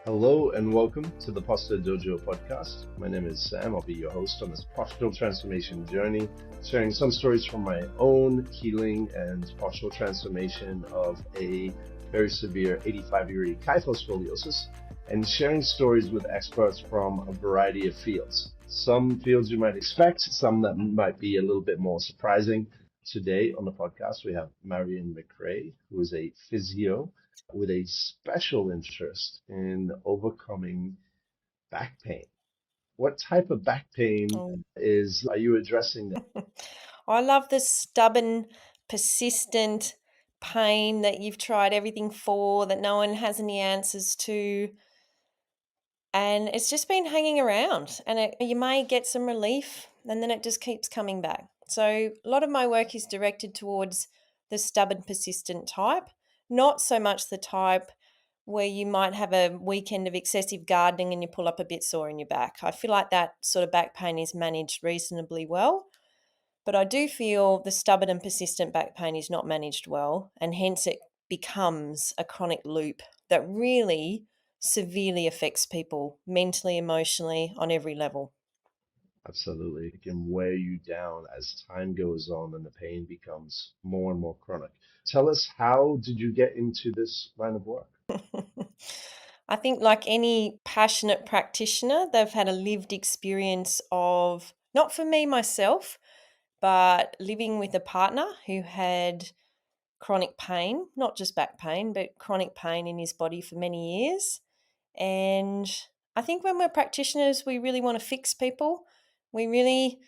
Hello and welcome to the Posture Dojo podcast. My name is Sam. I'll be your host on this postural transformation journey, sharing some stories from my own healing and postural transformation of a very severe 85-degree kyphoscoliosis, and sharing stories with experts from a variety of fields. Some fields you might expect, some that might be a little bit more surprising. Today on the podcast, we have Marion McRae, who is a physio with a special interest in overcoming back pain. What type of back pain Oh, are you addressing? I love the stubborn, persistent pain that you've tried everything for, that no one has any answers to. And it's just been hanging around. And you may get some relief, and then it just keeps coming back. So, a lot of my work is directed towards the stubborn, persistent type, not so much the type where you might have a weekend of excessive gardening and you pull up a bit sore in your back. I feel like that sort of back pain is managed reasonably well. But I do feel the stubborn and persistent back pain is not managed well, and hence it becomes a chronic loop that really severely affects people mentally, emotionally, on every level. Absolutely. It can wear you down as time goes on and the pain becomes more and more chronic. Tell us, how did you get into this line of work? I think, like any passionate practitioner, they've had a lived experience of, not for me myself, but living with a partner who had chronic pain, not just back pain, but chronic pain in his body for many years. And I think when we're practitioners, we really want to fix people. We really,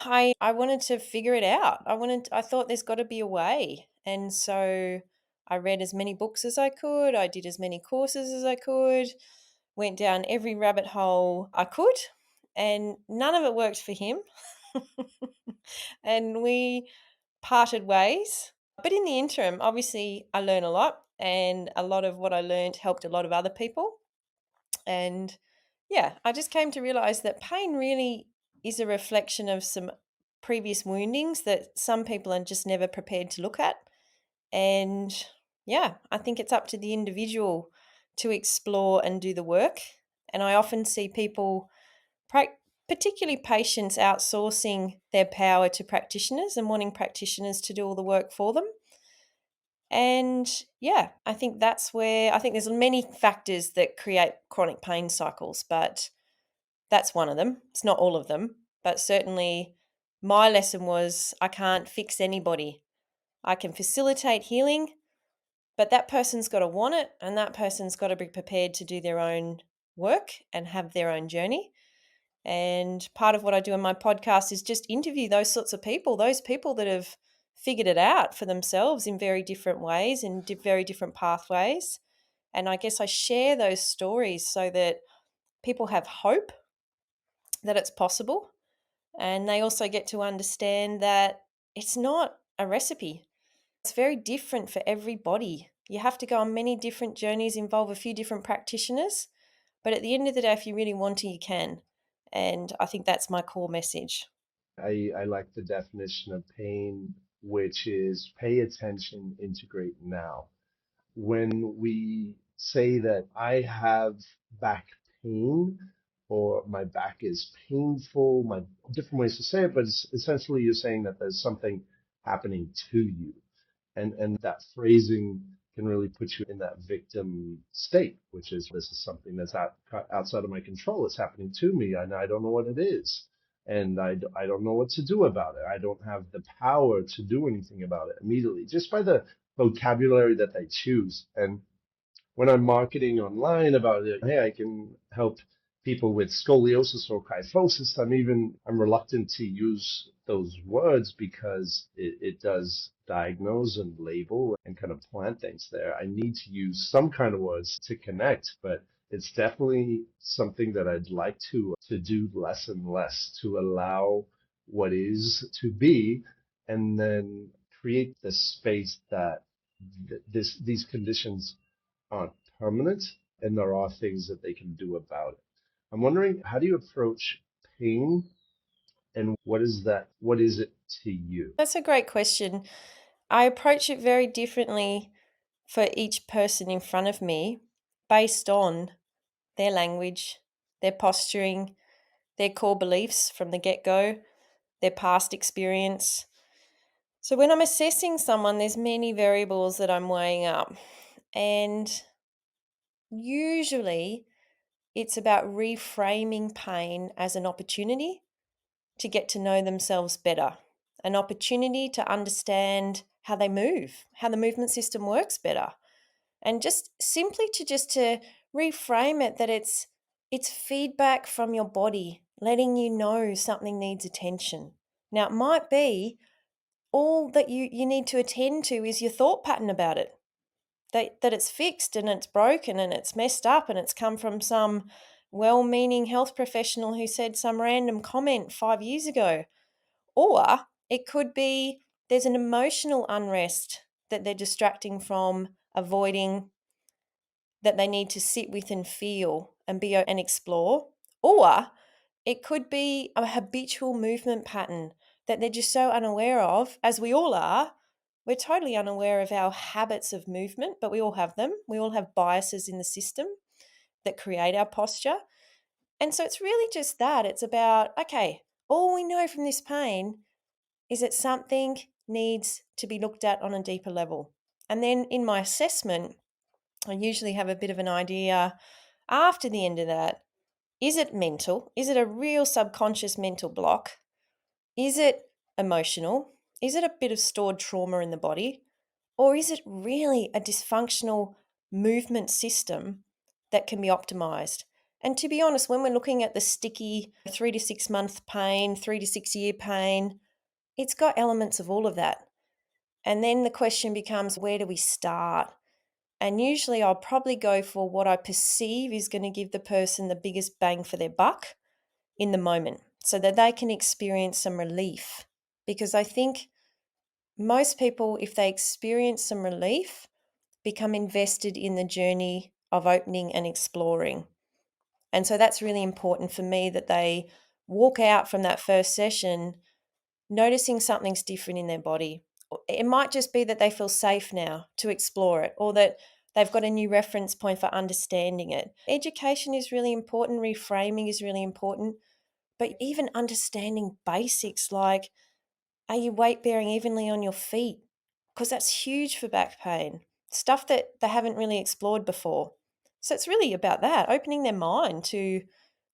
I wanted to figure it out. I thought there's got to be a way. And so I read as many books as I could. I did as many courses as I could, went down every rabbit hole I could, and none of it worked for him. And we parted ways. But in the interim, obviously, I learned a lot, and a lot of what I learned helped a lot of other people. And yeah, I just came to realize that pain really is a reflection of some previous woundings that some people are just never prepared to look at. And yeah, I think it's up to the individual to explore and do the work. And I often see people, particularly patients, outsourcing their power to practitioners and wanting practitioners to do all the work for them. And yeah, I think that's where I think there's many factors that create chronic pain cycles, but that's one of them. It's not all of them, but certainly my lesson was I can't fix anybody. I can facilitate healing, but that person's got to want it, and that person's got to be prepared to do their own work and have their own journey. And part of what I do in my podcast is just interview those sorts of people, those people that have figured it out for themselves in very different ways, in very different pathways. And I guess I share those stories so that people have hope that it's possible. And they also get to understand that it's not a recipe. It's very different for everybody. You have to go on many different journeys, involve a few different practitioners. But at the end of the day, if you really want to, you can. And I think that's my core message. I like the definition of pain, which is pay attention, integrate now. When we say that I have back pain or my back is painful, my different ways to say it, but it's essentially you're saying that there's something happening to you. And that phrasing can really put you in that victim state, which is this is something that's outside of my control. It's happening to me, and I don't know what it is. And I don't know what to do about it. I don't have the power to do anything about it immediately, just by the vocabulary that they choose. And when I'm marketing online about it, hey, I can help people with scoliosis or kyphosis, I'm reluctant to use those words because it does diagnose and label and kind of plant things there. I need to use some kind of words to connect, but it's definitely something that I'd like to do less and less, to allow what is to be, and then create the space that these conditions aren't permanent and there are things that they can do about it. I'm wondering, how do you approach pain and what is it to you? That's a great question. I approach it very differently for each person in front of me based on their language, their posturing, their core beliefs from the get-go, their past experience. So when I'm assessing someone, there's many variables that I'm weighing up. And usually it's about reframing pain as an opportunity to get to know themselves better, an opportunity to understand how they move, how the movement system works better. And just simply to reframe it that it's feedback from your body letting you know something needs attention. Now it might be all that you need to attend to is your thought pattern about it. That it's fixed and it's broken and it's messed up and it's come from some well-meaning health professional who said some random comment 5 years ago. Or it could be there's an emotional unrest that they're distracting from, avoiding, that they need to sit with and feel and be and explore. Or it could be a habitual movement pattern that they're just so unaware of, as we all are. We're totally unaware of our habits of movement, but we all have them. We all have biases in the system that create our posture. And so it's really just that. It's about, okay, all we know from this pain is that something needs to be looked at on a deeper level. And then in my assessment, I usually have a bit of an idea after the end of that. Is it mental? Is it a real subconscious mental block? Is it emotional? Is it a bit of stored trauma in the body? Or is it really a dysfunctional movement system that can be optimized? And to be honest, when we're looking at the sticky 3 to 6 month pain, 3 to 6 year pain, it's got elements of all of that. And then the question becomes, where do we start? And usually I'll probably go for what I perceive is going to give the person the biggest bang for their buck in the moment so that they can experience some relief. Because I think most people, if they experience some relief, become invested in the journey of opening and exploring. And so that's really important for me, that they walk out from that first session noticing something's different in their body. It might just be that they feel safe now to explore it, or that they've got a new reference point for understanding it. Education is really important, reframing is really important, but even understanding basics like, are you weight bearing evenly on your feet? Because that's huge for back pain, stuff that they haven't really explored before. So it's really about that, opening their mind to,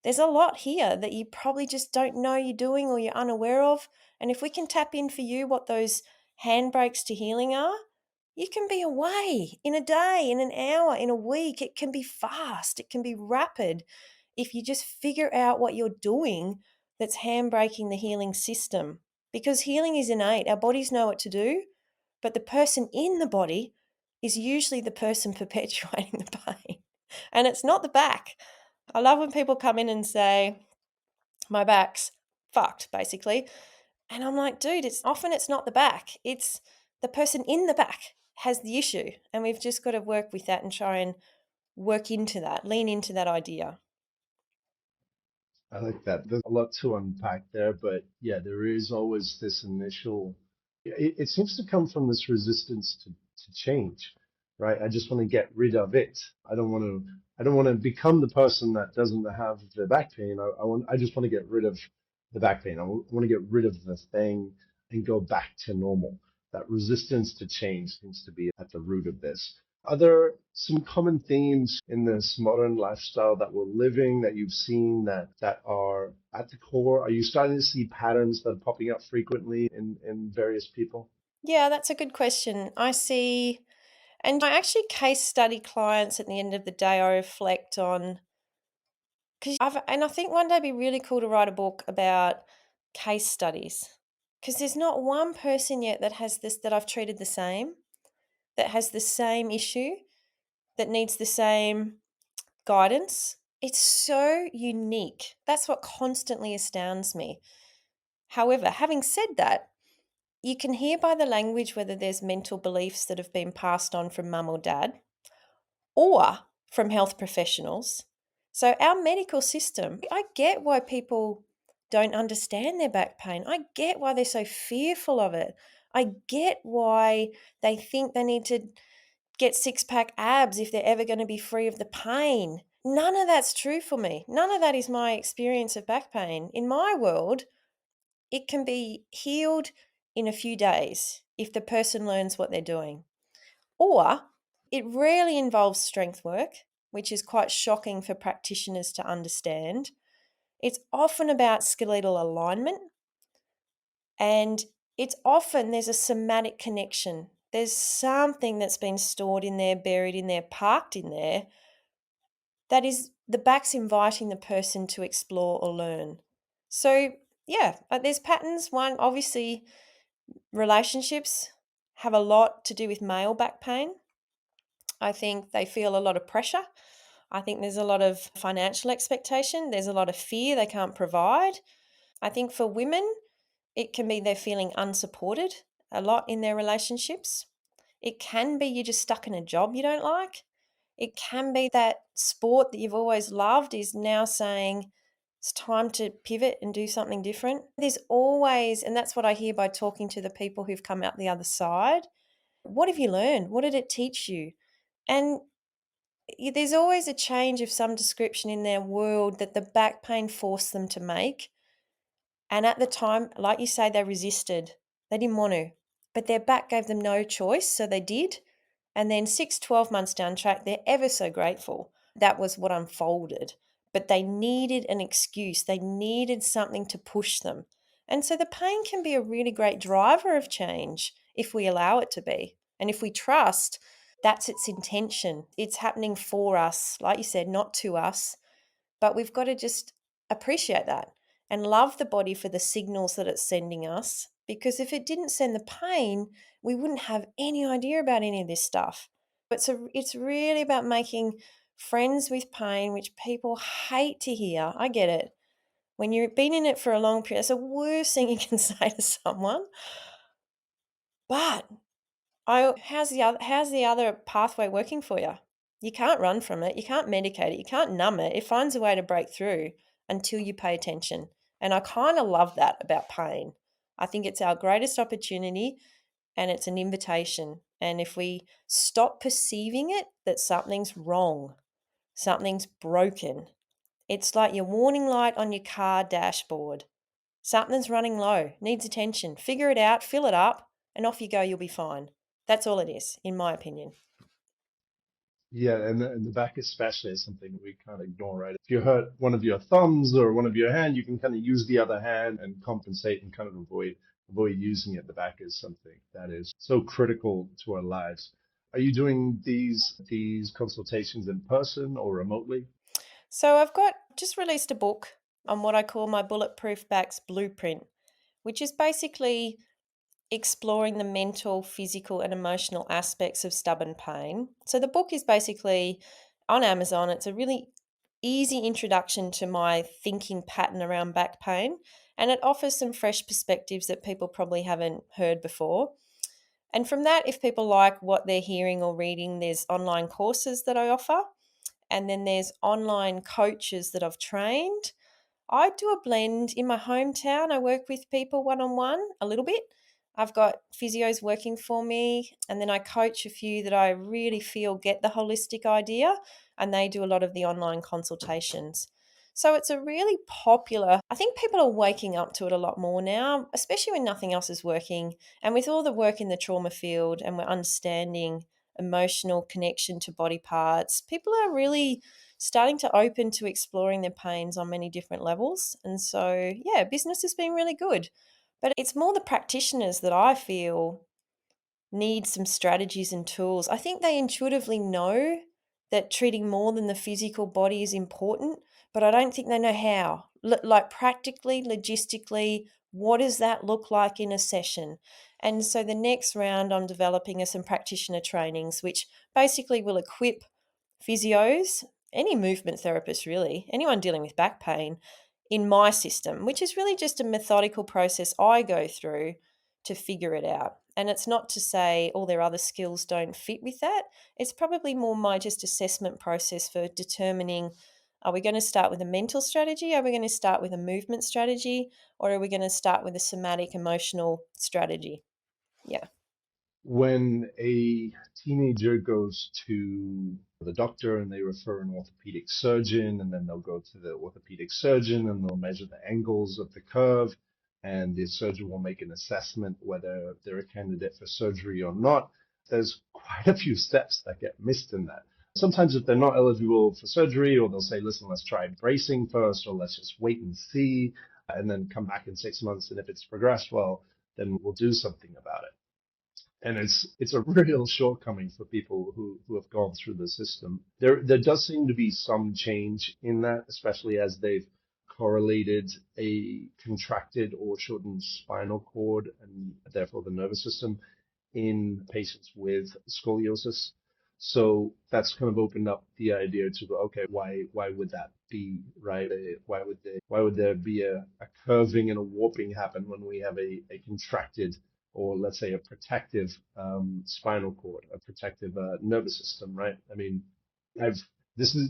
there's a lot here that you probably just don't know you're doing or you're unaware of. And if we can tap in for you what those handbrakes to healing are, you can be away in a day, in an hour, in a week. It can be fast, it can be rapid if you just figure out what you're doing that's handbraking the healing system. Because healing is innate, our bodies know what to do, but the person in the body is usually the person perpetuating the pain. And it's not the back. I love when people come in and say, my back's fucked, basically. And I'm like, dude, it's not the back. It's the person in the back has the issue. And we've just got to work with that and try and work into that, lean into that idea. I like that. There's a lot to unpack there, but yeah, there is always this initial, it seems to come from this resistance to change, right? I just want to get rid of it. I don't want to become the person that doesn't have the back pain. I just want to get rid of the back pain. I want to get rid of the thing and go back to normal. That resistance to change seems to be at the root of this. Are there some common themes in this modern lifestyle that we're living that you've seen that are at the core? Are you starting to see patterns that are popping up frequently in various people? Yeah, that's a good question. I see, and I actually case study clients at the end of the day. I reflect on, and I think one day it'd be really cool to write a book about case studies, because there's not one person yet that has this that I've treated the same, that has the same issue, that needs the same guidance. It's so unique. That's what constantly astounds me. However, having said that, you can hear by the language whether there's mental beliefs that have been passed on from mum or dad or from health professionals. So, our medical system, I get why people don't understand their back pain. I get why they're so fearful of it. I get why they think they need to get six-pack abs if they're ever going to be free of the pain. None of that's true for me. None of that is my experience of back pain. In my world, it can be healed in a few days if the person learns what they're doing. Or it rarely involves strength work, which is quite shocking for practitioners to understand. It's often about skeletal alignment, and it's often there's a somatic connection. There's something that's been stored in there, buried in there, parked in there, that is the back's inviting the person to explore or learn. So, yeah, there's patterns. One, obviously, relationships have a lot to do with male back pain. I think they feel a lot of pressure. I think there's a lot of financial expectation. There's a lot of fear they can't provide. I think for women, it can be they're feeling unsupported a lot in their relationships. It can be you're just stuck in a job you don't like. It can be that sport that you've always loved is now saying it's time to pivot and do something different. There's always, and that's what I hear by talking to the people who've come out the other side. What have you learned? What did it teach you? And there's always a change of some description in their world that the back pain forced them to make. And at the time, like you say, they resisted. They didn't want to. But their back gave them no choice, so they did. And then 6, 12 months down track, they're ever so grateful. That was what unfolded. But they needed an excuse. They needed something to push them. And so the pain can be a really great driver of change if we allow it to be. And if we trust that's its intention. It's happening for us, like you said, not to us. But we've got to just appreciate that and love the body for the signals that it's sending us. Because if it didn't send the pain, we wouldn't have any idea about any of this stuff. It's really about making friends with pain, which people hate to hear. I get it. When you've been in it for a long period, it's the worst thing you can say to someone. But how's the other pathway working for you? You can't run from it. You can't medicate it. You can't numb it. It finds a way to break through until you pay attention. And I kind of love that about pain. I think it's our greatest opportunity and it's an invitation. And if we stop perceiving it that something's wrong, something's broken, it's like your warning light on your car dashboard. Something's running low, needs attention. Figure it out, fill it up, and off you go, you'll be fine. That's all it is, in my opinion. Yeah, and the back especially is something that we kind of ignore, right? If you hurt one of your thumbs or one of your hand, you can kind of use the other hand and compensate and kind of avoid using it. The back is something that is so critical to our lives. Are you doing these consultations in person or remotely? So I've got just released a book on what I call my Bulletproof Backs Blueprint, which is basically exploring the mental, physical, and emotional aspects of stubborn pain. So the book is basically on Amazon. It's a really easy introduction to my thinking pattern around back pain, and it offers some fresh perspectives that people probably haven't heard before. And from that, if people like what they're hearing or reading, there's online courses that I offer, and then there's online coaches that I've trained. I do a blend in my hometown. I work with people one on one a little bit. I've got physios working for me, and then I coach a few that I really feel get the holistic idea, and they do a lot of the online consultations. So it's a really popular, I think people are waking up to it a lot more now, especially when nothing else is working. And with all the work in the trauma field and we're understanding emotional connection to body parts, people are really starting to open to exploring their pains on many different levels. And so, yeah, business has been really good. But it's more the practitioners that I feel need some strategies and tools. I think they intuitively know that treating more than the physical body is important, but I don't think they know how. Like practically, logistically, what does that look like in a session? And so the next round I'm developing are some practitioner trainings, which basically will equip physios, any movement therapist really, anyone dealing with back pain in my system, which is really just a methodical process I go through to figure it out. And it's not to say all their other skills don't fit with that. It's probably more my just assessment process for determining, are we going to start with a mental strategy? Are we going to start with a movement strategy? Or are we going to start with a somatic emotional strategy? Yeah. When a teenager goes to the doctor and they refer an orthopedic surgeon, and then they'll go to the orthopedic surgeon and they'll measure the angles of the curve, and the surgeon will make an assessment whether they're a candidate for surgery or not. There's quite a few steps that get missed in that. Sometimes if they're not eligible for surgery, or they'll say, listen, let's try bracing first, or let's just wait and see, and then come back in 6 months. And if it's progressed well, then we'll do something about it. And it's a real shortcoming for people who have gone through the system. There does seem to be some change in that, especially as they've correlated a contracted or shortened spinal cord and therefore the nervous system in patients with scoliosis. So that's kind of opened up the idea to go, okay, why would that be, right? Why would there be a curving and a warping happen when we have a contracted, or let's say a protective spinal cord, a protective nervous system, right? I mean, I've this is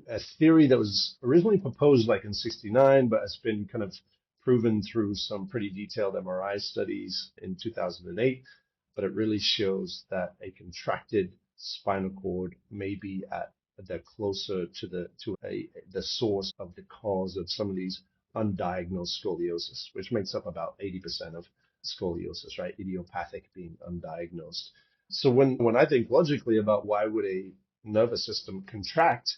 a theory that was originally proposed like in '69, but has been kind of proven through some pretty detailed MRI studies in 2008. But it really shows that a contracted spinal cord may be at the closer to the source of the cause of some of these undiagnosed scoliosis, which makes up about 80% of scoliosis, right? Idiopathic being undiagnosed. So when I think logically about why would a nervous system contract,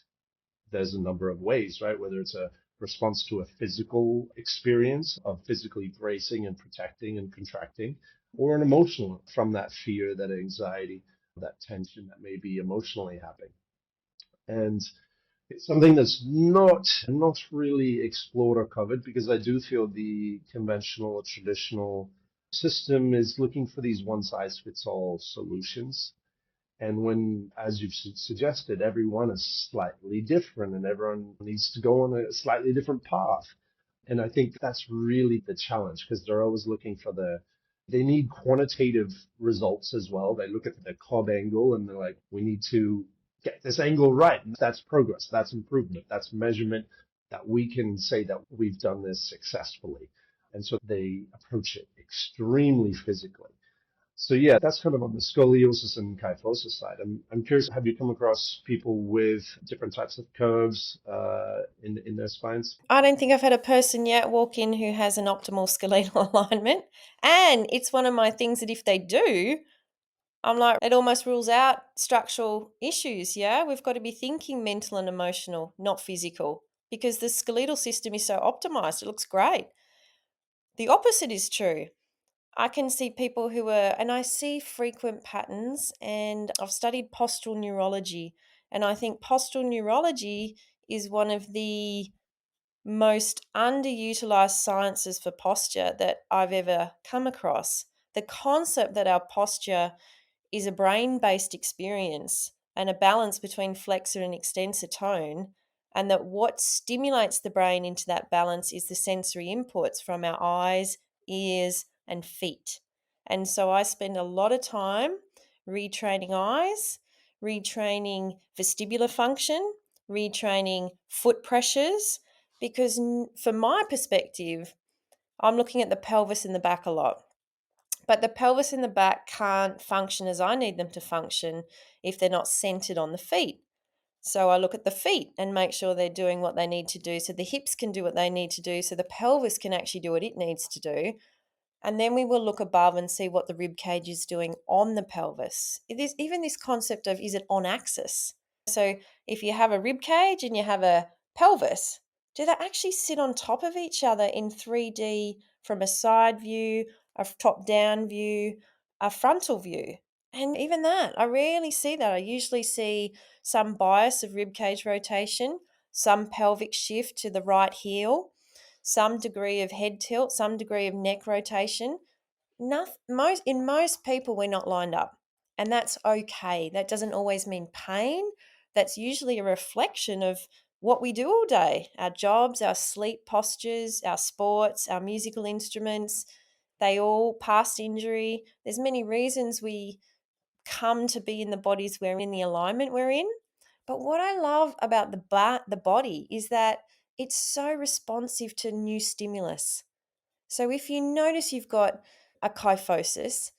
there's a number of ways, right? Whether it's a response to a physical experience of physically bracing and protecting and contracting, or an emotional from that fear, that anxiety, that tension that may be emotionally happening. And it's something that's not really explored or covered, because I do feel the conventional or traditional system is looking for these one size fits all solutions. And when, as you've suggested, everyone is slightly different and everyone needs to go on a slightly different path. And I think that's really the challenge, because they're always looking for they need quantitative results as well. They look at the Cobb angle and they're like, we need to get this angle right. And that's progress, that's improvement, that's measurement, that we can say that we've done this successfully. And so they approach it extremely physically. So yeah, that's kind of on the scoliosis and kyphosis side. I'm curious, have you come across people with different types of curves in their spines? I don't think I've had a person yet walk in who has an optimal skeletal alignment. And it's one of my things that if they do, I'm like, it almost rules out structural issues. Yeah. We've got to be thinking mental and emotional, not physical, because the skeletal system is so optimized. It looks great. The opposite is true. I can see people who are, and I see frequent patterns, and I've studied postural neurology. And I think postural neurology is one of the most underutilized sciences for posture that I've ever come across. The concept that our posture is a brain based experience and a balance between flexor and extensor tone, and that what stimulates the brain into that balance is the sensory inputs from our eyes, ears, and feet. And so I spend a lot of time retraining eyes, retraining vestibular function, retraining foot pressures, because from my perspective, I'm looking at the pelvis and the back a lot. But the pelvis and the back can't function as I need them to function if they're not centered on the feet. So I look at the feet and make sure they're doing what they need to do so the hips can do what they need to do so the pelvis can actually do what it needs to do. And then we will look above and see what the rib cage is doing on the pelvis. It is even this concept of, is it on axis? So if you have a rib cage and you have a pelvis, do they actually sit on top of each other in 3D from a side view, a top down view, a frontal view? And even that, I rarely see that. I usually see some bias of rib cage rotation, some pelvic shift to the right heel, some degree of head tilt, some degree of neck rotation. In most people, we're not lined up, and that's okay. That doesn't always mean pain. That's usually a reflection of what we do all day, our jobs, our sleep postures, our sports, our musical instruments. They all past injury. There's many reasons we come to be in the bodies we're in, the alignment we're in. But what I love about the body is that it's so responsive to new stimulus. So if you notice you've got a kyphosis,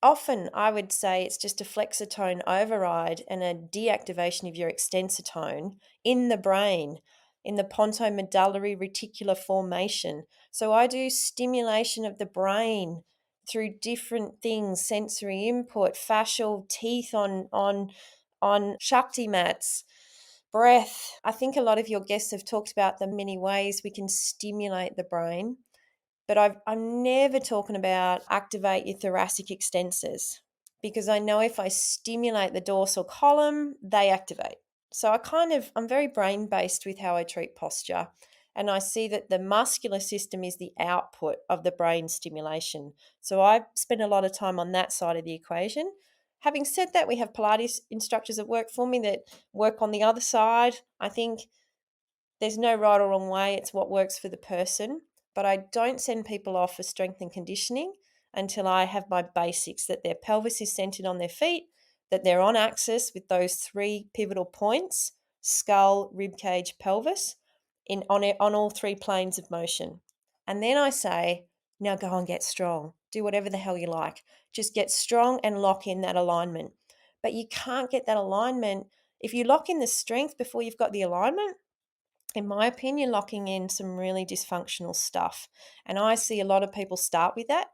often I would say it's just a flexor tone override and a deactivation of your extensor tone in the brain, in the pontomedullary reticular formation. So I do stimulation of the brain through different things, sensory input, fascial, teeth on Shakti mats, breath. I think a lot of your guests have talked about the many ways we can stimulate the brain, but I'm never talking about activate your thoracic extensors, because I know if I stimulate the dorsal column, they activate. So I'm very brain based with how I treat posture. And I see that the muscular system is the output of the brain stimulation. So I spend a lot of time on that side of the equation. Having said that, we have Pilates instructors that work for me that work on the other side. I think there's no right or wrong way, it's what works for the person. But I don't send people off for strength and conditioning until I have my basics, that their pelvis is centered on their feet, that they're on axis with those three pivotal points: skull, rib cage, pelvis, on all three planes of motion. And then I say, now go and get strong. Do whatever the hell you like. Just get strong and lock in that alignment. But you can't get that alignment if you lock in the strength before you've got the alignment. In my opinion, locking in some really dysfunctional stuff. And I see a lot of people start with that,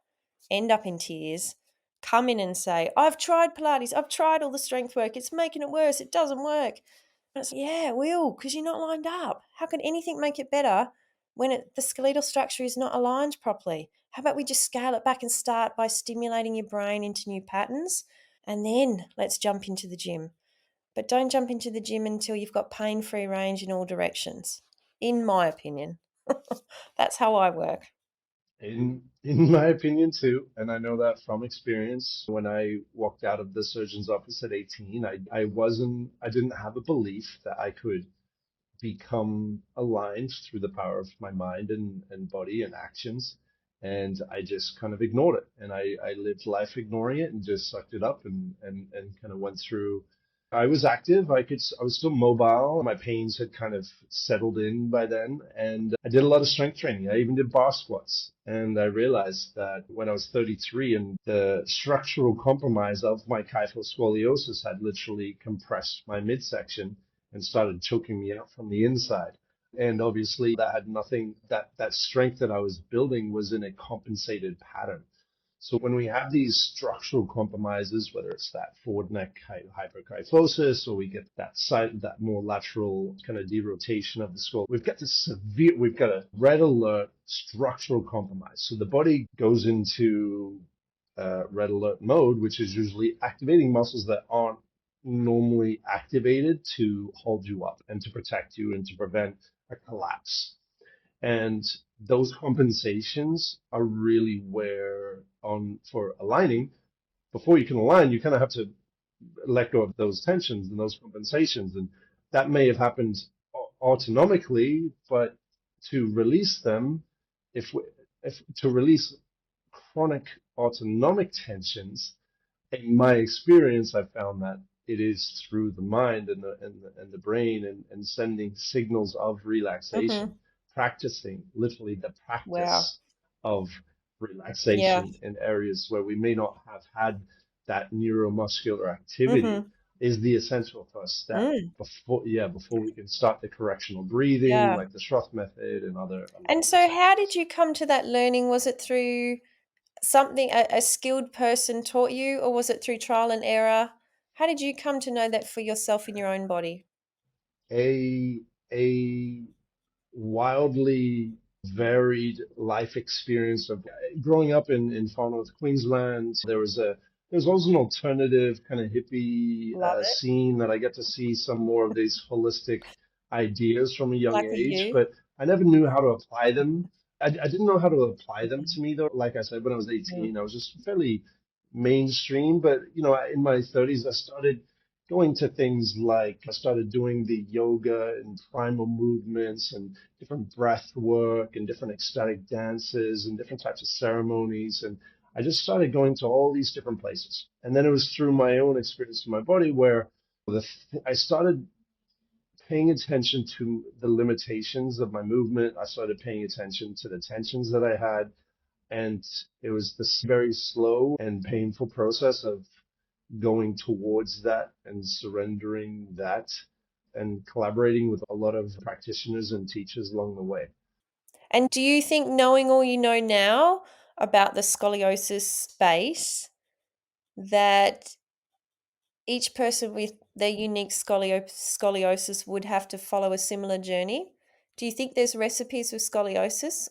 end up in tears, come in and say, I've tried Pilates, I've tried all the strength work, it's making it worse, it doesn't work. And it's, yeah, it will, because you're not lined up. How can anything make it better when the skeletal structure is not aligned properly? How about we just scale it back and start by stimulating your brain into new patterns? And then let's jump into the gym. But don't jump into the gym until you've got pain-free range in all directions, in my opinion. That's how I work. In my opinion too, and I know that from experience, when I walked out of the surgeon's office at 18, I didn't have a belief that I could become aligned through the power of my mind and body and actions. And I just kind of ignored it. And I lived life ignoring it and just sucked it up and kind of went through. I was active. I was still mobile. My pains had kind of settled in by then. And I did a lot of strength training. I even did bar squats. And I realized that when I was 33 and the structural compromise of my kyphal scoliosis had literally compressed my midsection and started choking me out from the inside. And obviously that had nothing, that strength that I was building was in a compensated pattern. So when we have these structural compromises, whether it's that forward neck hyperkyphosis, or we get that side, that more lateral kind of derotation of the skull, we've got a red alert structural compromise. So the body goes into red alert mode, which is usually activating muscles that aren't normally activated to hold you up and to protect you and to prevent a collapse. And those compensations are really where for aligning, before you can align, you kind of have to let go of those tensions and those compensations. And that may have happened autonomically, but to release them, if, we, if to release chronic autonomic tensions, in my experience, I've found that it is through the mind and the brain and sending signals of relaxation, Mm-hmm. practicing literally the Wow. practice of Yeah. relaxation in areas where we may not have had that neuromuscular activity Mm-hmm. is the essential first step Mm. before we can start the correctional breathing, Yeah. like the Schroth method and a lot And of the so, how techniques. did you come to that learning? Was it through something a skilled person taught you, or was it through trial and error? How did you come to know that for yourself in your own body? A a wildly varied life experience of growing up in far north Queensland. There was always an alternative kind of hippie Love it. scene that I get to see some more of these holistic ideas from a young Lucky age, you. but I never knew how to apply them. I didn't know how to apply them to me though. Like I said, when I was Mm. 18, I was just fairly mainstream, but you know, in my 30s, I started going to things like I started doing the yoga and primal movements and different breath work and different ecstatic dances and different types of ceremonies. And I just started going to all these different places. And then it was through my own experience in my body where I started paying attention to the limitations of my movement. I started paying attention to the tensions that I had. And it was this very slow and painful process of going towards that and surrendering that and collaborating with a lot of practitioners and teachers along the way. And do you think knowing all you know now about the scoliosis space, that each person with their unique scoliosis would have to follow a similar journey? Do you think there's recipes with scoliosis?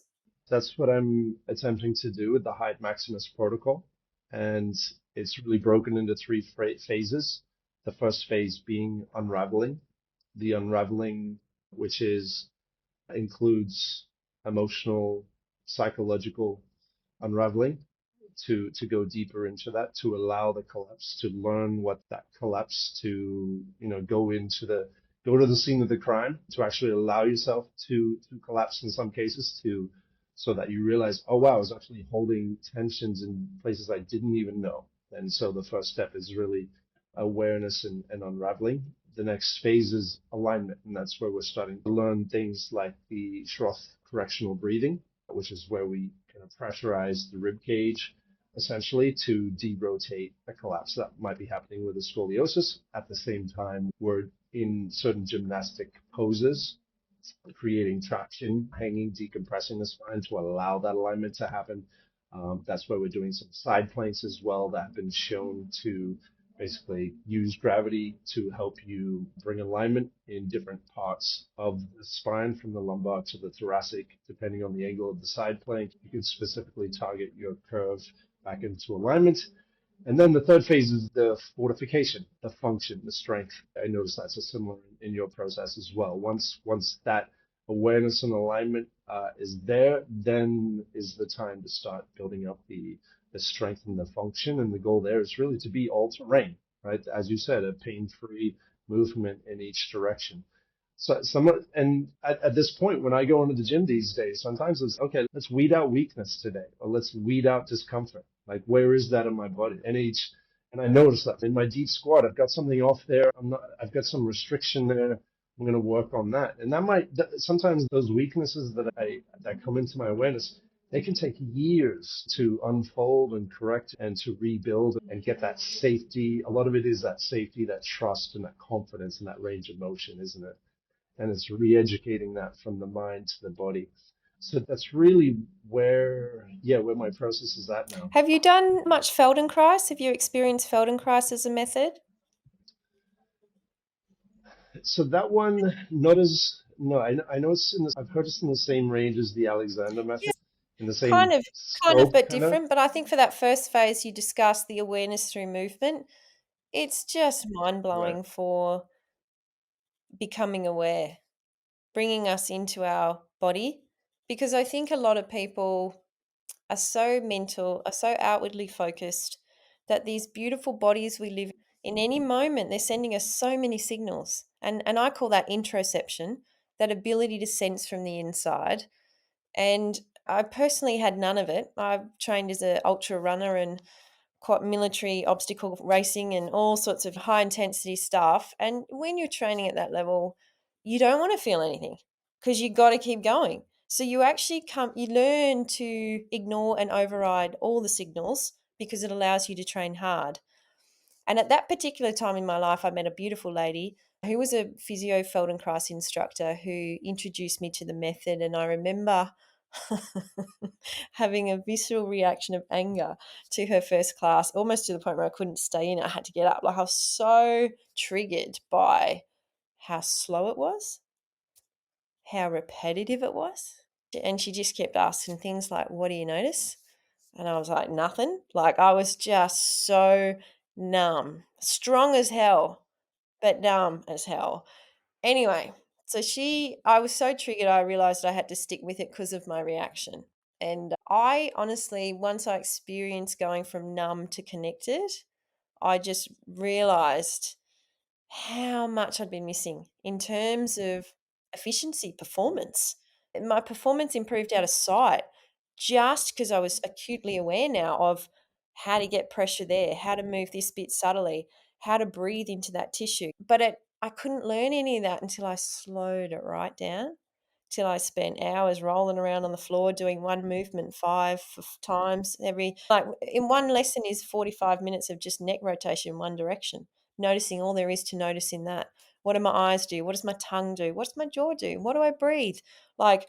That's what I'm attempting to do with the Height Maximus protocol. And it's really broken into three phases. The first phase being unraveling, the unraveling, which is includes emotional, psychological unraveling to go deeper into that, to allow the collapse, to learn what that collapse, to go to the scene of the crime, to actually allow yourself to collapse in some cases, to so that you realize, oh wow, I was actually holding tensions in places I didn't even know. And so the first step is really awareness and unraveling. The next phase is alignment, and that's where we're starting to learn things like the Schroth correctional breathing, which is where we kind of pressurize the rib cage essentially to derotate a collapse that might be happening with a scoliosis. At the same time, we're in certain gymnastic poses, creating traction, hanging, decompressing the spine to allow that alignment to happen. That's why we're doing some side planks as well that have been shown to basically use gravity to help you bring alignment in different parts of the spine from the lumbar to the thoracic, depending on the angle of the side plank. You can specifically target your curve back into alignment. And then the third phase is the fortification, the function, the strength. I notice that's a similar in your process as well. Once that awareness and alignment is there, then is the time to start building up the strength and the function. And the goal there is really to be all terrain, right? As you said, a pain-free movement in each direction. So and at this point, when I go into the gym these days, sometimes it's okay, let's weed out weakness today, or let's weed out discomfort. Like, where is that in my body? And I notice that in my deep squat, I've got something off there. I've got some restriction there. I'm going to work on that. And sometimes those weaknesses that come into my awareness, they can take years to unfold and correct and to rebuild and get that safety. A lot of it is that safety, that trust, and that confidence and that range of motion, isn't it? And it's re-educating that from the mind to the body. So that's really where my process is at now. Have you done much Feldenkrais? Have you experienced Feldenkrais as a method? So that one, not as, no, I know I've heard it's in the same range as the Alexander Yeah, method, in the kind same of, scope, but kind of. different. But I think for that first phase, you discussed the awareness through movement. It's just mind Right. blowing for becoming aware, bringing us into our body. Because I think a lot of people are so mental, are so outwardly focused that these beautiful bodies we live in any moment, they're sending us so many signals. And I call that interoception, that ability to sense from the inside. And I personally had none of it. I've trained as an ultra runner and quite military obstacle racing and all sorts of high intensity stuff. And when you're training at that level, you don't want to feel anything because you got to keep going. So you learn to ignore and override all the signals because it allows you to train hard. And at that particular time in my life, I met a beautiful lady who was a physio Feldenkrais instructor who introduced me to the method. And I remember having a visceral reaction of anger to her first class, almost to the point where I couldn't stay in. I had to get up. Like, I was so triggered by how slow it was, how repetitive it was. And she just kept asking things like, "What do you notice?" And I was like, "Nothing." Like, I was just so numb, strong as hell, but numb as hell. Anyway, I was so triggered, I realized I had to stick with it because of my reaction. And I honestly, once I experienced going from numb to connected, I just realized how much I'd been missing in terms of efficiency, performance. My performance improved out of sight just because I was acutely aware now of how to get pressure there, how to move this bit subtly, how to breathe into that tissue. I couldn't learn any of that until I slowed it right down till I spent hours rolling around on the floor doing one movement times in one lesson is 45 minutes of just neck rotation in one direction, noticing all there is to notice in that. What do my eyes do? What does my tongue do? What does my jaw do? What do I breathe? Like,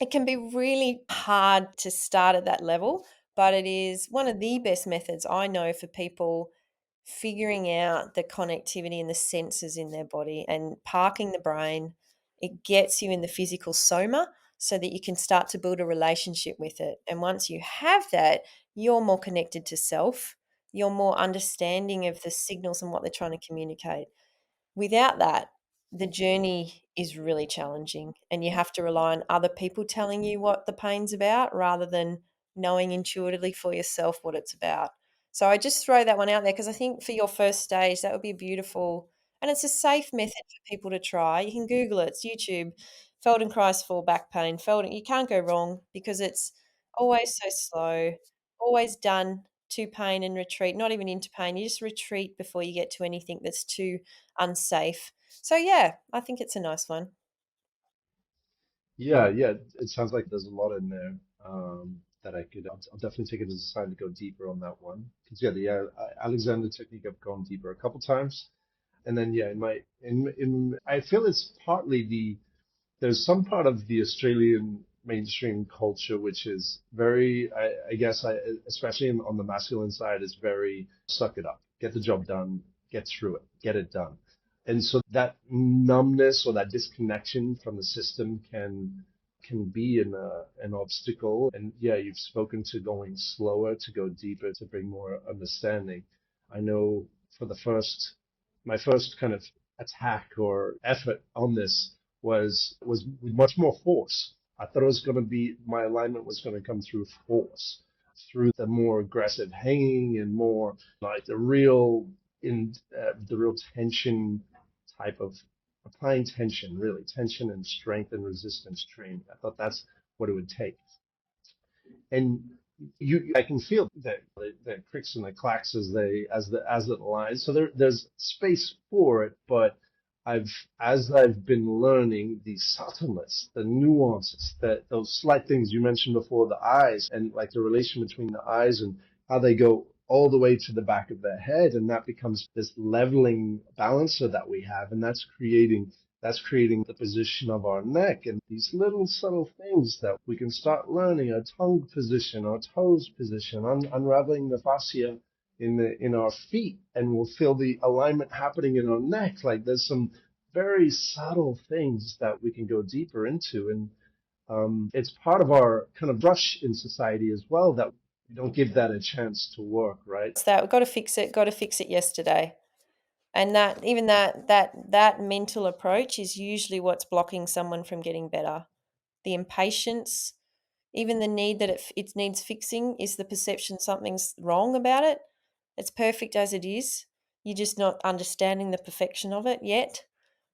it can be really hard to start at that level, but it is one of the best methods I know for people figuring out the connectivity and the sensors in their body and parking the brain. It gets you in the physical soma so that you can start to build a relationship with it. And once you have that, you're more connected to self. You're more understanding of the signals and what they're trying to communicate. Without that, the journey is really challenging, and you have to rely on other people telling you what the pain's about rather than knowing intuitively for yourself what it's about. So I just throw that one out there because I think for your first stage, that would be beautiful. And it's a safe method for people to try. You can Google it, it's YouTube, Feldenkrais for back pain. You can't go wrong because it's always so slow, always done to pain and retreat, not even into pain. You just retreat before you get to anything that's too unsafe. So yeah, I think it's a nice one. Yeah, yeah. It sounds like there's a lot in there that I'll definitely take it as a sign to go deeper on that one. Because yeah, the Alexander technique I've gone deeper a couple times, and then yeah, I feel it's partly there's some part of the Australian mainstream culture which is very, I guess, especially on the masculine side, is very suck it up, get the job done, get through it, get it done. And so that numbness or that disconnection from the system can be an obstacle. And yeah, you've spoken to going slower, to go deeper, to bring more understanding. I know for my first kind of attack or effort on this was with much more force. I thought it was going to be my alignment was going to come through force, through the more aggressive hanging and more like the real tension type of applying tension, really tension and strength and resistance training. I thought that's what it would take. And I can feel that the cricks and the clacks as it aligns. So there's space for it, but as I've been learning the subtleness, the nuances, that those slight things you mentioned before, the eyes and like the relation between the eyes and how they go all the way to the back of their head, and that becomes this leveling balancer that we have, and that's creating the position of our neck and these little subtle things that we can start learning: our tongue position, our toes position, unraveling the fascia in our feet, and we'll feel the alignment happening in our neck. Like there's some very subtle things that we can go deeper into, and it's part of our kind of brush in society as well that we don't give that a chance to work, right? It's that we've got to fix it yesterday. And that mental approach is usually what's blocking someone from getting better. The impatience, even the need that it needs fixing, is the perception something's wrong about it. It's perfect as it is. You're just not understanding the perfection of it yet.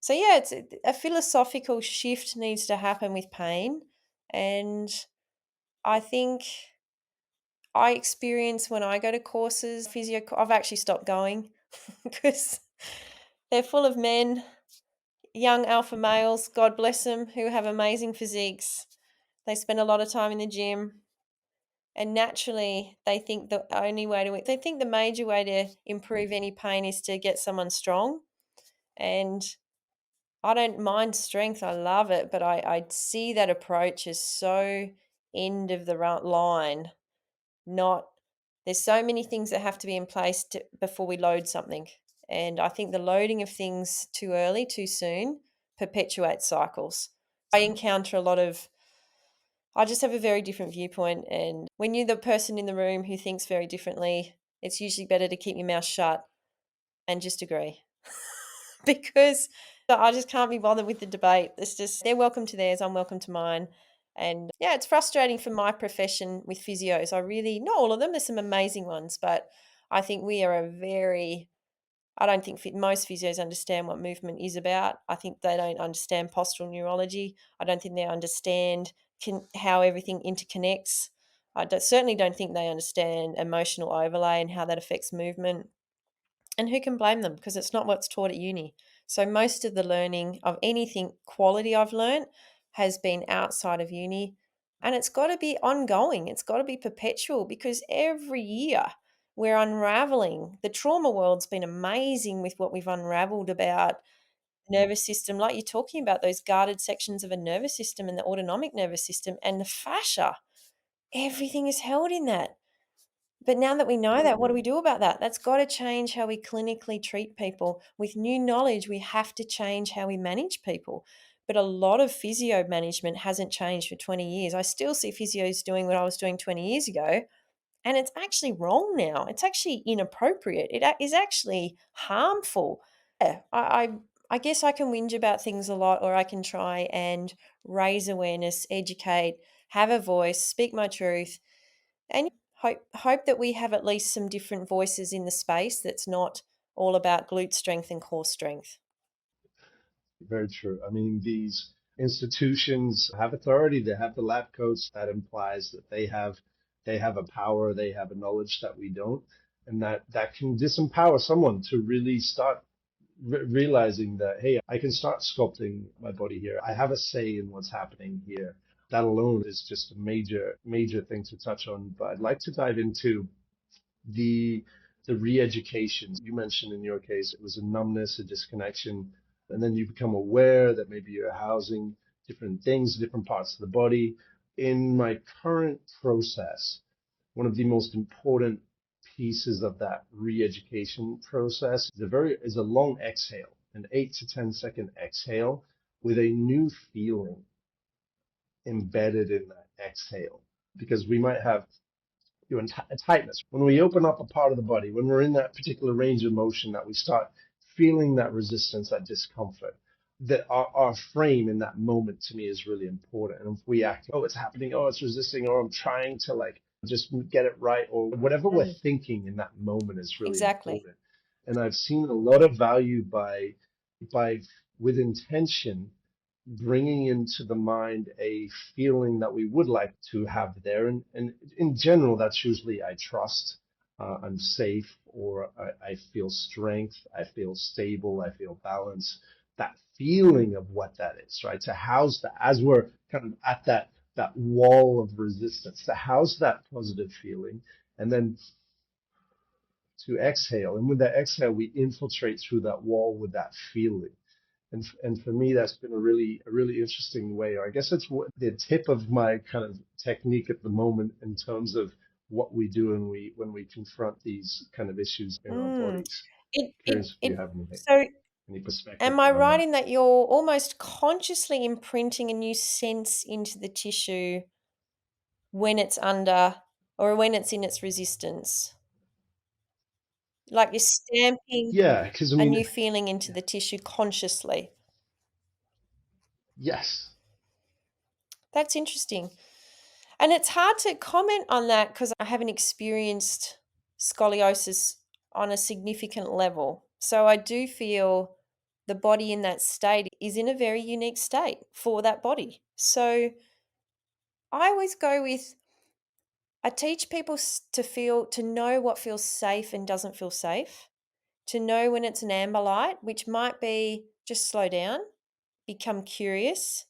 So yeah, it's a philosophical shift needs to happen with pain. And I think I experience when I go to courses, I've actually stopped going because they're full of men, young alpha males, God bless them, who have amazing physiques. They spend a lot of time in the gym, and naturally they think the major way to improve any pain is to get someone strong. And I don't mind strength, I love it, but I see that approach as so end of the line. Not There's so many things that have to be in place before we load something. And I think the loading of things too early, too soon, perpetuates cycles. I just have a very different viewpoint. And when you're the person in the room who thinks very differently, it's usually better to keep your mouth shut and just agree. Because I just can't be bothered with the debate. It's just, they're welcome to theirs, I'm welcome to mine. And yeah, it's frustrating for my profession with physios. Not all of them, there's some amazing ones, but I think we are I don't think most physios understand what movement is about. I think they don't understand postural neurology. I don't think they understand how everything interconnects. Certainly don't think they understand emotional overlay and how that affects movement. And who can blame them? Because it's not what's taught at uni. So most of the learning of anything quality I've learned has been outside of uni, and it's got to be ongoing. It's got to be perpetual because every year we're unraveling. The trauma world's been amazing with what we've unraveled about nervous system, like you're talking about those guarded sections of a nervous system and the autonomic nervous system and the fascia. Everything is held in that. But now that we know that, what do we do about that? That's got to change how we clinically treat people. With new knowledge, we have to change how we manage people. But a lot of physio management hasn't changed for 20 years. I still see physios doing what I was doing 20 years ago, and it's actually wrong now. It's actually inappropriate. It is actually harmful. Yeah, I guess I can whinge about things a lot, or I can try and raise awareness, educate, have a voice, speak my truth, and hope that we have at least some different voices in the space that's not all about glute strength and core strength. Very true. I mean, these institutions have authority. They have the lab coats. That implies that they have a power, they have a knowledge that we don't, and that can disempower someone to really start realizing that, hey, I can start sculpting my body here. I have a say in what's happening here. That alone is just a major thing to touch on. But I'd like to dive into the the re-education. You mentioned in your case it was a numbness, a disconnection, and then you become aware that maybe you're housing different things, different parts of the body. In my current process, one of the most important pieces of that re-education process is a long exhale, an 8 to 10 second exhale with a new feeling embedded in that exhale. Because we might have a tightness. When we open up a part of the body, when we're in that particular range of motion, that we start feeling that resistance, that discomfort, that our frame in that moment to me is really important. And if we act, oh, it's happening, oh, it's resisting, or I'm trying to like just get it right, or whatever we're thinking in that moment is really Exactly. important. And I've seen a lot of value by with intention bringing into the mind a feeling that we would like to have there. And in general, that's usually I trust, I'm safe, or I feel strength, I feel stable, I feel balance. That feeling of what that is, right? To house that as we're kind of at that wall of resistance, to house that positive feeling, and then to exhale. And with that exhale, we infiltrate through that wall with that feeling. And for me, that's been a really interesting way. Or I guess it's the tip of my kind of technique at the moment in terms of what we do when we confront these kind of issues in our Mm. bodies. It Curious if you it have so any perspective am I around right that. in that you're almost consciously imprinting a new sense into the tissue when it's under or when it's in its resistance? Like you're stamping Yeah, because I a mean, new feeling into yeah, the tissue consciously. yes, That's interesting. And it's hard to comment on that because I haven't experienced scoliosis on a significant level. So I do feel the body in that state is in a very unique state for that body. So I always go with I teach people to know what feels safe and doesn't feel safe, to know when it's an amber light, which might be just slow down, become curious,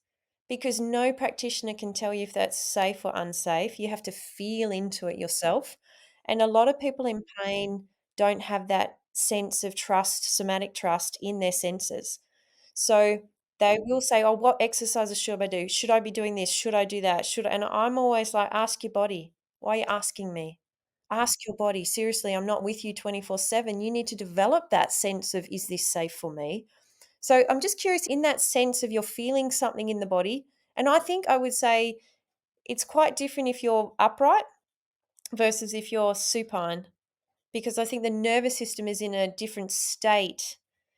because no practitioner can tell you if that's safe or unsafe. You have to feel into it yourself. And a lot of people in pain don't have that sense of trust, somatic trust in their senses. So they will say, "Oh, what exercises should I do? Should I be doing this? Should I do that? Should I?" And I'm always like, "Ask your body. Why are you asking me? Ask your body. Seriously, I'm not with you 24/7. You need to develop that sense of, is this safe for me?" So I'm just curious in that sense of you're feeling something in the body. And I think I would say it's quite different if you're upright versus if you're supine, because I think the nervous system is in a different state.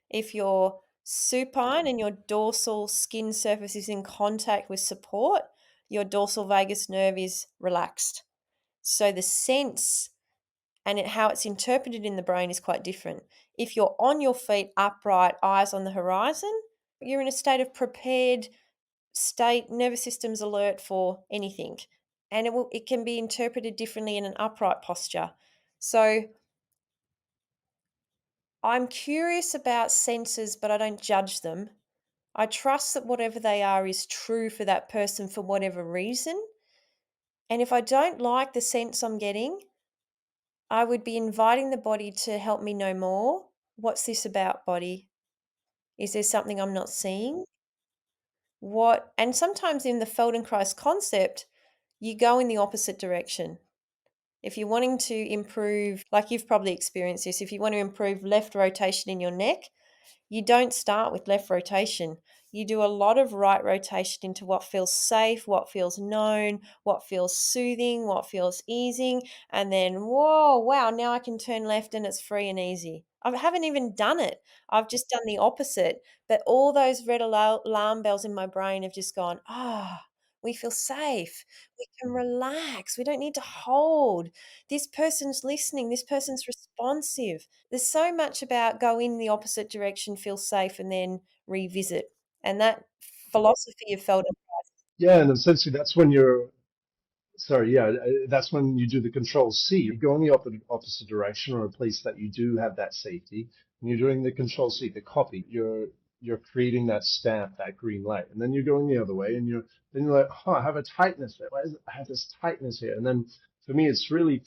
If you're supine and your dorsal skin surface is in contact with support, your dorsal vagus nerve is relaxed. So the sense and how it's interpreted in the brain is quite different. If you're on your feet, upright, eyes on the horizon, you're in a state of prepared state, nervous system's alert for anything. And it can be interpreted differently in an upright posture. So I'm curious about senses, but I don't judge them. I trust that whatever they are is true for that person for whatever reason. And if I don't like the sense I'm getting, I would be inviting the body to help me know more. What's this about, body? Is there something I'm not seeing? What? And sometimes in the Feldenkrais concept, you go in the opposite direction. If you're wanting to improve, like you've probably experienced this, if you want to improve left rotation in your neck, you don't start with left rotation. You do a lot of right rotation into what feels safe, what feels known, what feels soothing, what feels easing. And then, whoa, wow, now I can turn left and it's free and easy. I haven't even done it. I've just done the opposite. But all those red alarm bells in my brain have just gone, we feel safe. We can relax. We don't need to hold. This person's listening. This person's responsive. There's so much about go in the opposite direction, feel safe, and then revisit. And that philosophy of Feldenkrais. Yeah, and essentially that's when you're sorry, yeah, that's when you do the control C. You go in the opposite direction or a place that you do have that safety, and you're doing the control C, the copy. You're creating that stamp, that green light, and then you're going the other way, and you're like, oh, I have a tightness there. Why is it, I have this tightness here? And then for me, it's really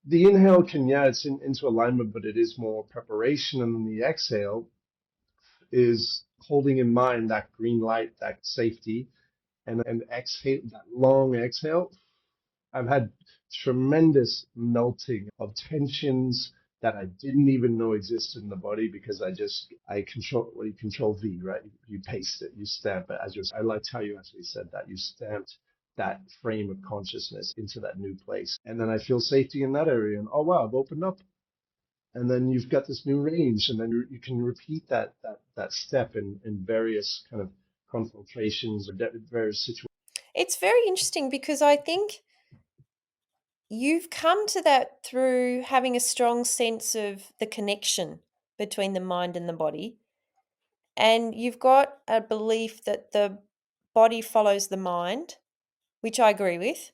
the inhale can, yeah, it's into alignment, but it is more preparation, and then the exhale is holding in mind that green light, that safety, and exhale, that long exhale. I've had tremendous melting of tensions that I didn't even know existed in the body because I control, well, you control V, right? You paste it, you stamp it I liked how you actually said that. You stamped that frame of consciousness into that new place. And then I feel safety in that area. And oh, wow, I've opened up. And then you've got this new range. And then you can repeat that step in various kind of confrontations or various situations. It's very interesting because I think you've come to that through having a strong sense of the connection between the mind and the body. And you've got a belief that the body follows the mind, which I agree with.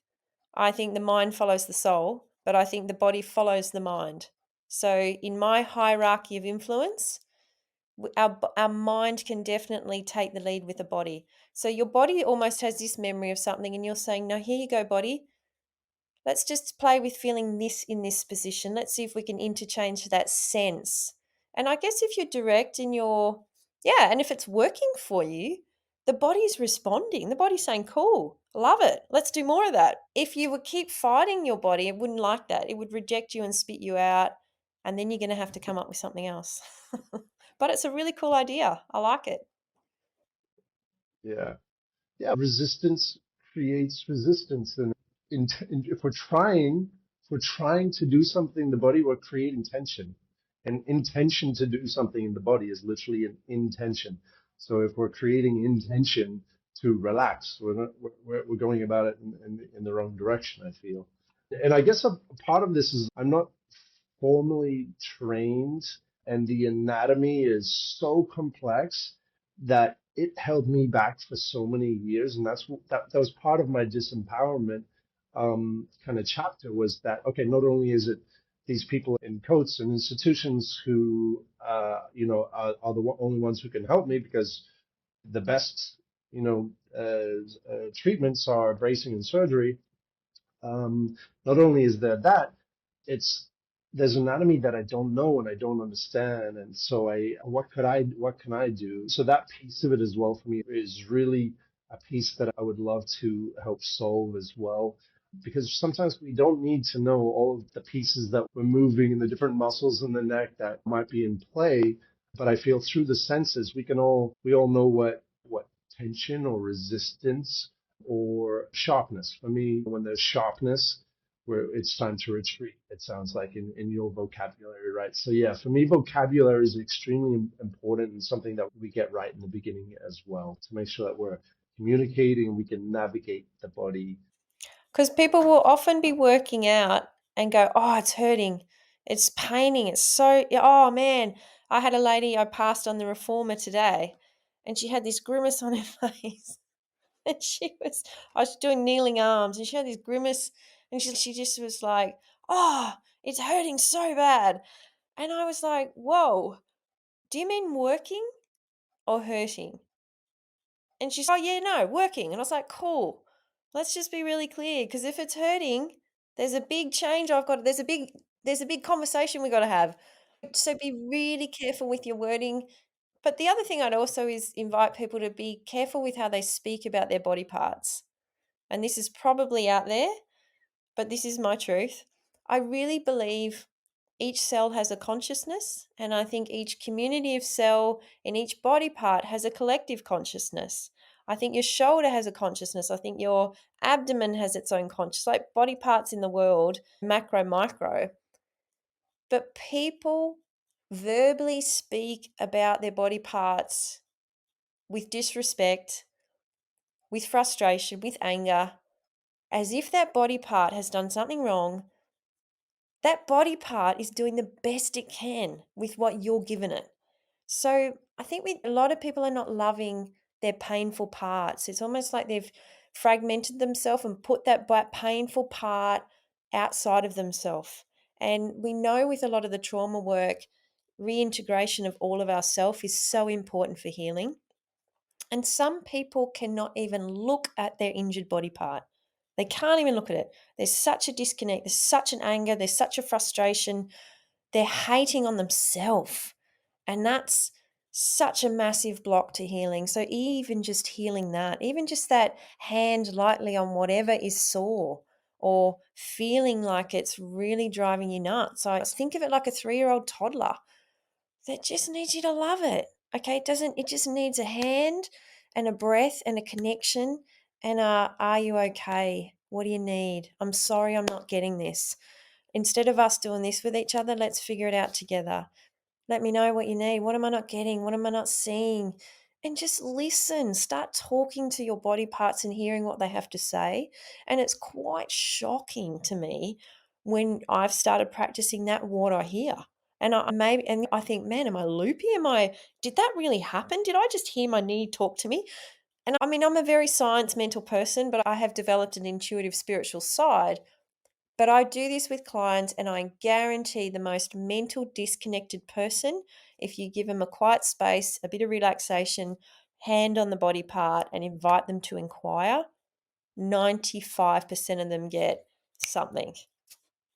I think the mind follows the soul, but I think the body follows the mind. So, in my hierarchy of influence, our mind can definitely take the lead with the body. So, your body almost has this memory of something, and you're saying, no, here you go, body. Let's just play with feeling this in this position. Let's see if we can interchange that sense. And I guess if you're direct in your, yeah, and if it's working for you, the body's responding. The body's saying, cool, love it. Let's do more of that. If you would keep fighting your body, it wouldn't like that. It would reject you and spit you out. And then you're going to have to come up with something else. But it's a really cool idea. I like it. Yeah. Yeah, resistance creates resistance, and if we're trying to do something in the body, we're creating tension. And intention to do something in the body is literally an intention. So if we're creating intention to relax, we're going about it in the wrong direction, I feel. And I guess a part of this is I'm not formally trained, and the anatomy is so complex that it held me back for so many years. And that was part of my disempowerment kind of chapter was that, okay, not only is it these people in coats and institutions who, are the only ones who can help me because the best, treatments are bracing and surgery. Not only is there that, it's there's anatomy that I don't know and I don't understand, and so what can I do? So that piece of it as well for me is really a piece that I would love to help solve as well, because sometimes we don't need to know all of the pieces that we're moving and the different muscles in the neck that might be in play. But I feel through the senses we all know what tension or resistance or sharpness. For me, when there's sharpness, where it's time to retreat, it sounds like in your vocabulary, right? So yeah, for me, vocabulary is extremely important and something that we get right in the beginning as well to make sure that we're communicating and we can navigate the body. Because people will often be working out and go, oh, it's hurting. It's paining. It's so, oh man. I had a lady I passed on the reformer today and she had this grimace on her face. And I was doing kneeling arms and she had this grimace and she just was like, oh, it's hurting so bad. And I was like, whoa, do you mean working? or hurting? And she's, oh, yeah, no, working. And I was like, cool. Let's just be really clear. Because if it's hurting, there's a big change there's a big conversation we got to have. So be really careful with your wording. But the other thing I'd also is invite people to be careful with how they speak about their body parts. And this is probably out there, but this is my truth. I really believe each cell has a consciousness, and I think each community of cell in each body part has a collective consciousness. I think your shoulder has a consciousness. I think your abdomen has its own consciousness, like body parts in the world, macro, micro. But people verbally speak about their body parts with disrespect, with frustration, with anger, as if that body part has done something wrong. That body part is doing the best it can with what you're given it. So I think a lot of people are not loving their painful parts. It's almost like they've fragmented themselves and put that painful part outside of themselves. And we know with a lot of the trauma work, reintegration of all of ourself is so important for healing. And some people cannot even look at their injured body part. They can't even look at it. There's such a disconnect. There's such an anger. There's such a frustration. They're hating on themselves. And that's such a massive block to healing. So even just healing that, even just that hand lightly on whatever is sore or feeling like it's really driving you nuts. I think of it like a 3-year-old toddler that just needs you to love it. Okay, it just needs a hand and a breath and a connection and are you okay? What do you need? I'm sorry I'm not getting this. Instead of us doing this with each other, let's figure it out together. Let me know what you need. What am I not getting? What am I not seeing? And just listen. Start talking to your body parts and hearing what they have to say. And it's quite shocking to me when I've started practicing that what I hear. And I think, man, am I loopy? Did that really happen? Did I just hear my knee talk to me? And I mean, I'm a very science mental person, but I have developed an intuitive spiritual side. But I do this with clients, and I guarantee the most mental disconnected person, if you give them a quiet space, a bit of relaxation, hand on the body part, and invite them to inquire, 95% of them get something.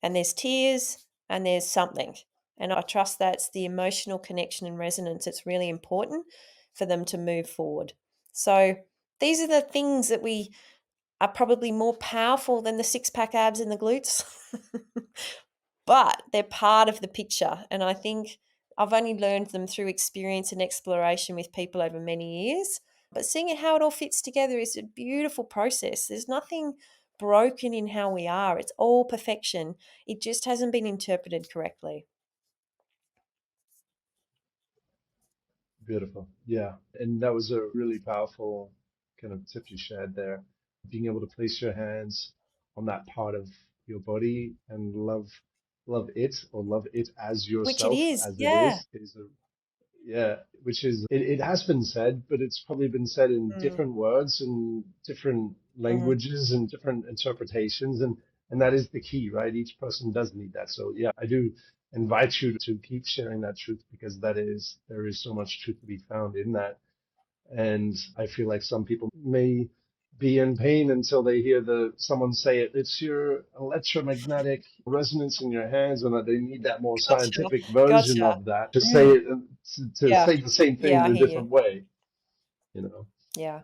And there's tears and there's something. And I trust that's the emotional connection and resonance. It's really important for them to move forward. So these are the things that we are probably more powerful than the six-pack abs and the glutes, but they're part of the picture. And I think I've only learned them through experience and exploration with people over many years. But seeing how it all fits together is a beautiful process. There's nothing broken in how we are. It's all perfection. It just hasn't been interpreted correctly. Beautiful. Yeah. And that was a really powerful kind of tip you shared there. Being able to place your hands on that part of your body and love it, or love it as Which it yourself is. as it Yeah. is a, yeah, which is, it has been said, but it's probably been said in Mm. different words and different Mm. languages and different interpretations. And that is the key, right? Each person does need that. So yeah, I do invite you to keep sharing that truth, because there is so much truth to be found in that. And I feel like some people may be in pain until they hear someone say it. It's your electromagnetic resonance in your hands, and that they need that more Gotcha. scientific version Gotcha. of that to say Mm. it, to Yeah. say the same thing Yeah, in I a hear you. different way, you know. Yeah.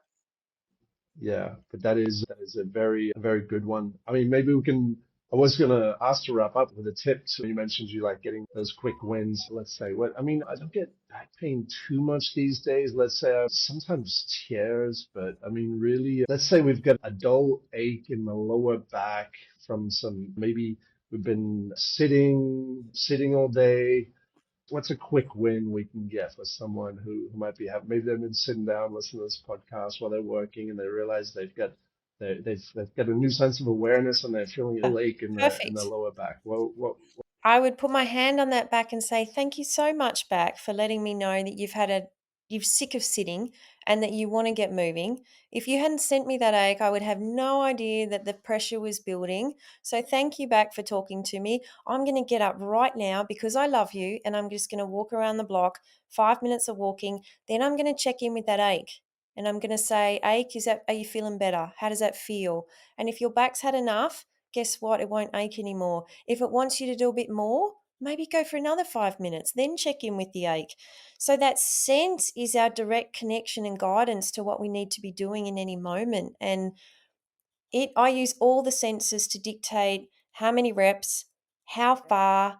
Yeah, but that is a very good one. I mean, maybe we can. I was gonna ask to wrap up with a tip. So you mentioned you like getting those quick wins. Let's say, what I mean, I don't get back pain too much these days. Let's say sometimes tears, but I mean, really, let's say we've got a dull ache in the lower back from maybe we've been sitting all day. What's a quick win we can get for someone who might be having, maybe they've been sitting down listening to this podcast while they're working, and they realize they've got a new sense of awareness, and they're feeling a Yeah. little ache in the Perfect. lower back. Well, what? I would put my hand on that back and say, thank you so much, back, for letting me know that you're sick of sitting and that you want to get moving. If you hadn't sent me that ache, I would have no idea that the pressure was building. So thank you back for talking to me. I'm going to get up right now because I love you, and I'm just going to walk around the block, 5 minutes of walking. Then I'm going to check in with that ache. And I'm going to say, ache, are you feeling better? How does that feel? And if your back's had enough, guess what? It won't ache anymore. If it wants you to do a bit more, maybe go for another 5 minutes, then check in with the ache. So that sense is our direct connection and guidance to what we need to be doing in any moment. And I use all the senses to dictate how many reps, how far,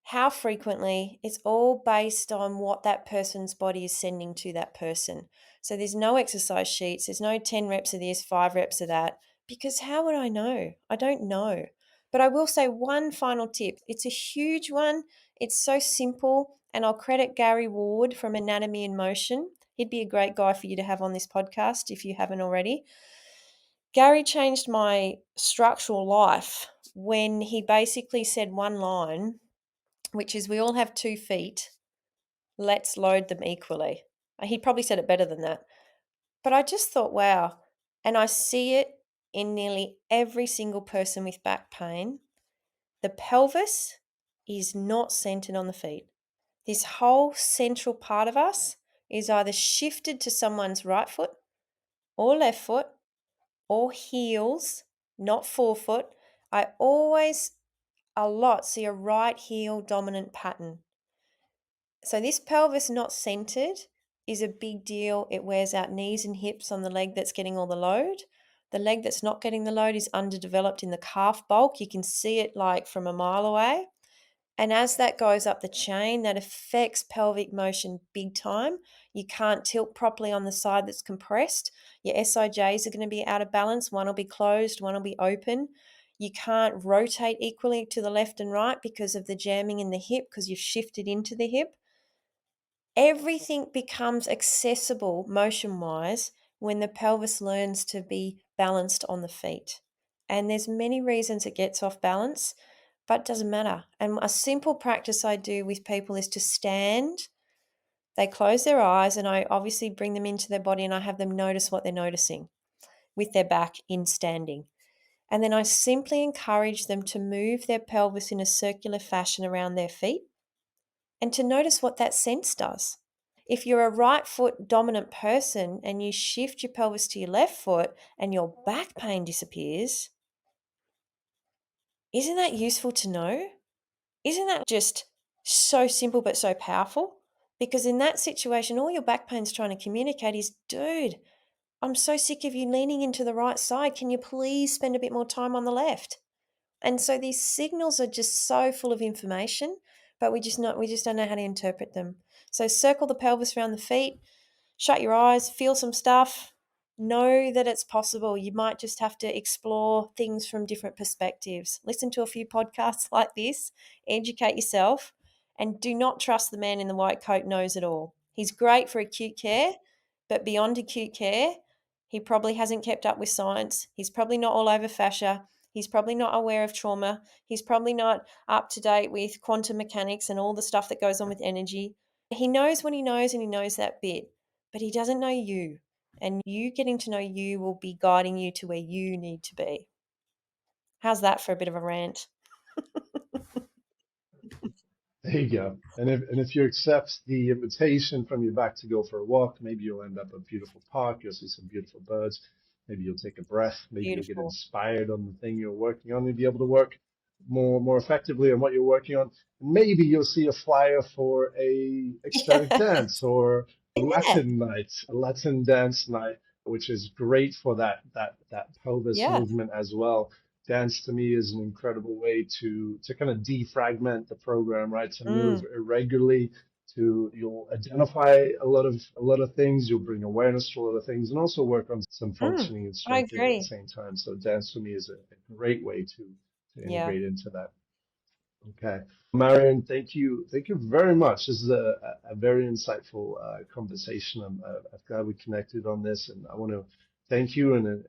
how frequently. It's all based on what that person's body is sending to that person. So there's no exercise sheets, there's no 10 reps of this, 5 reps of that, because how would I know? I don't know. But I will say one final tip. It's a huge one. It's so simple, and I'll credit Gary Ward from Anatomy in Motion. He'd be a great guy for you to have on this podcast if you haven't already. Gary changed my structural life when he basically said one line, which is, we all have 2 feet. Let's load them equally. He probably said it better than that. But I just thought, wow. And I see it in nearly every single person with back pain. The pelvis is not centered on the feet. This whole central part of us is either shifted to someone's right foot or left foot or heels, not forefoot. I always a lot see a right heel dominant pattern. So this pelvis not centered is a big deal. It wears out knees and hips on the leg that's getting all the load. The leg that's not getting the load is underdeveloped in the calf bulk. You can see it like from a mile away. And as that goes up the chain, that affects pelvic motion big time. You can't tilt properly on the side that's compressed. Your SIJs are going to be out of balance. One will be closed, one will be open. You can't rotate equally to the left and right because of the jamming in the hip, because you've shifted into the hip. Everything becomes accessible motion-wise when the pelvis learns to be balanced on the feet. And there's many reasons it gets off balance, but it doesn't matter. And a simple practice I do with people is to stand. They close their eyes, and I obviously bring them into their body, and I have them notice what they're noticing with their back in standing. And then I simply encourage them to move their pelvis in a circular fashion around their feet and to notice what that sense does. If you're a right foot dominant person and you shift your pelvis to your left foot and your back pain disappears, isn't that useful to know? Isn't that just so simple but so powerful? Because in that situation, all your back pain's trying to communicate is, dude, I'm so sick of you leaning into the right side. Can you please spend a bit more time on the left? And so these signals are just so full of information, but we just don't know how to interpret them. So circle the pelvis around the feet, shut your eyes, feel some stuff. Know that it's possible. You might just have to explore things from different perspectives. Listen to a few podcasts like this, educate yourself, and do not trust the man in the white coat knows it all. He's great for acute care, but beyond acute care, he probably hasn't kept up with science. He's probably not all over fascia. He's probably not aware of trauma. He's probably not up to date with quantum mechanics and all the stuff that goes on with energy. He knows what he knows, and he knows that bit, but he doesn't know you. And you getting to know you will be guiding you to where you need to be. How's that for a bit of a rant? There you go. And if you accept the invitation from your back to go for a walk, maybe you'll end up at a beautiful park. You'll see some beautiful birds. Maybe you'll take a breath. Maybe you'll get Beautiful. inspired on the thing you're working on and be able to work more effectively on what you're working on. And maybe you'll see a flyer for a ecstatic dance or Yeah. A Latin dance night, which is great for that pelvis Yeah. movement as well. Dance to me is an incredible way to kind of defragment the program, right? To move Mm. irregularly, you'll identify a lot of things, you'll bring awareness to a lot of things, and also work on some Mm. functioning and I strengthening at the agree. same time. So dance to me is a great way to Yeah. integrate into that. Okay. Marion, thank you very much. This is a very insightful conversation. I'm glad we connected on this, and I want to thank you and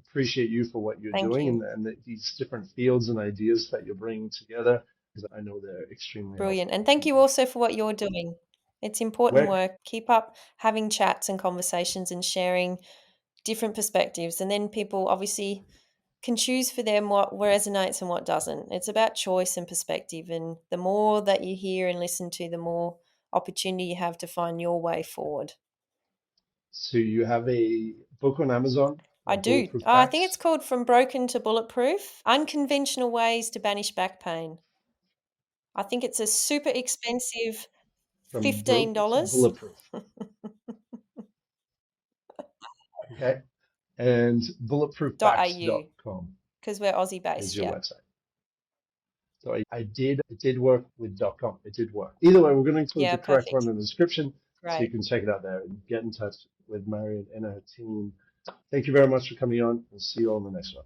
appreciate you for what you're Thank doing you. and these different fields and ideas that you're bringing together, because I know they're extremely helpful. Brilliant. And thank you also for what you're doing. It's important Where, work. Keep up having chats and conversations and sharing different perspectives. And then people obviously can choose for them what resonates and what doesn't. It's about choice and perspective. And the more that you hear and listen to, the more opportunity you have to find your way forward. so you have a book on Amazon, I do. Bulletproof I think it's Backs, called From Broken to Bulletproof: Unconventional Ways to Banish Back Pain. I think it's a super expensive from broken to $15. bulletproof. Okay. And .au, bulletproofbacks.com because we're Aussie is based. your Yeah. website. So it did work with .com. It did work. Either way, we're going to include Yeah, the correct one perfect. in the description so you Great. can check it out there and get in touch with Marion and her team. Thank you very much for coming on. We'll see you all in the next one.